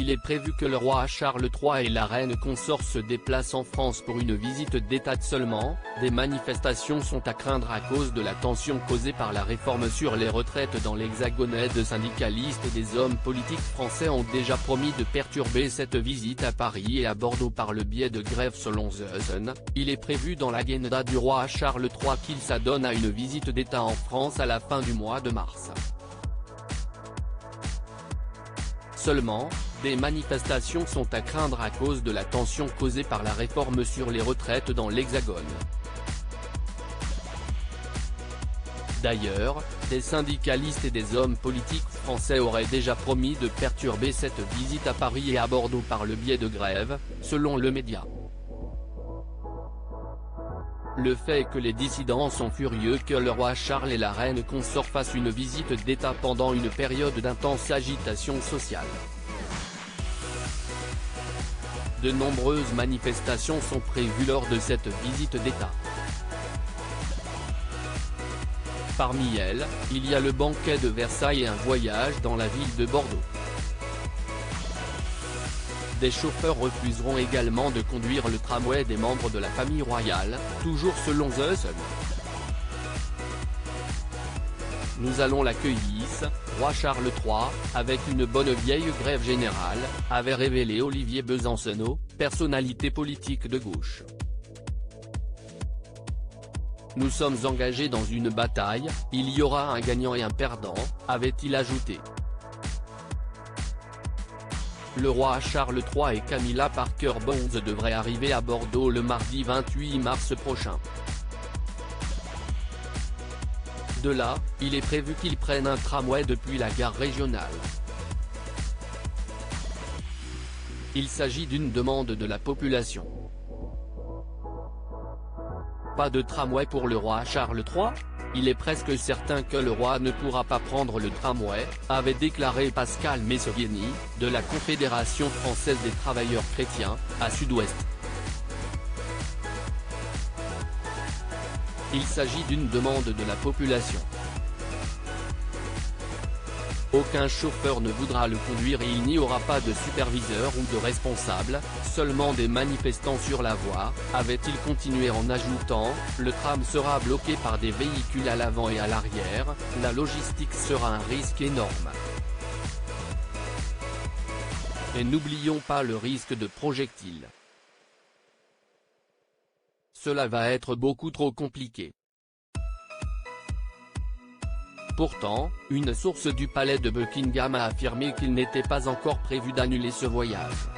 il est prévu que le roi Charles III et la reine consort se déplacent en France pour une visite d'État seulement. Des manifestations sont à craindre à cause de la tension causée par la réforme sur les retraites dans l'Hexagone. Des syndicalistes et des hommes politiques français ont déjà promis de perturber cette visite à Paris et à Bordeaux par le biais de grèves selon The Sun. Il est prévu dans l'agenda du roi Charles III qu'il s'adonne à une visite d'État en France à la fin du mois de mars. Seulement, des manifestations sont à craindre à cause de la tension causée par la réforme sur les retraites dans l'Hexagone. D'ailleurs, des syndicalistes et des hommes politiques français auraient déjà promis de perturber cette visite à Paris et à Bordeaux par le biais de grèves, selon le média. Le fait est que les dissidents sont furieux que le roi Charles et la reine consort fassent une visite d'État pendant une période d'intense agitation sociale. De nombreuses manifestations sont prévues lors de cette visite d'État. Parmi elles, il y a le banquet de Versailles et un voyage dans la ville de Bordeaux. Des chauffeurs refuseront également de conduire le tramway des membres de la famille royale, toujours selon The Sun. Nous allons l'accueillir, roi Charles III, avec une bonne vieille grève générale, avait révélé Olivier Besancenot, personnalité politique de gauche. Nous sommes engagés dans une bataille, il y aura un gagnant et un perdant, avait-il ajouté. Le roi Charles III et Camilla Parker Bowles devraient arriver à Bordeaux le mardi 28 mars prochain. De là, il est prévu qu'ils prennent un tramway depuis la gare régionale. Il s'agit d'une demande de la population. Pas de tramway pour le roi Charles III ? Il est presque certain que le roi ne pourra pas prendre le tramway, avait déclaré Pascal Messovieni, de la Confédération française des travailleurs chrétiens, à Sud-Ouest. Il s'agit d'une demande de la population. Aucun chauffeur ne voudra le conduire et il n'y aura pas de superviseur ou de responsable, seulement des manifestants sur la voie, avait-il continué en ajoutant, le tram sera bloqué par des véhicules à l'avant et à l'arrière, la logistique sera un risque énorme. Et n'oublions pas le risque de projectiles. Cela va être beaucoup trop compliqué. Pourtant, une source du palais de Buckingham a affirmé qu'il n'était pas encore prévu d'annuler ce voyage.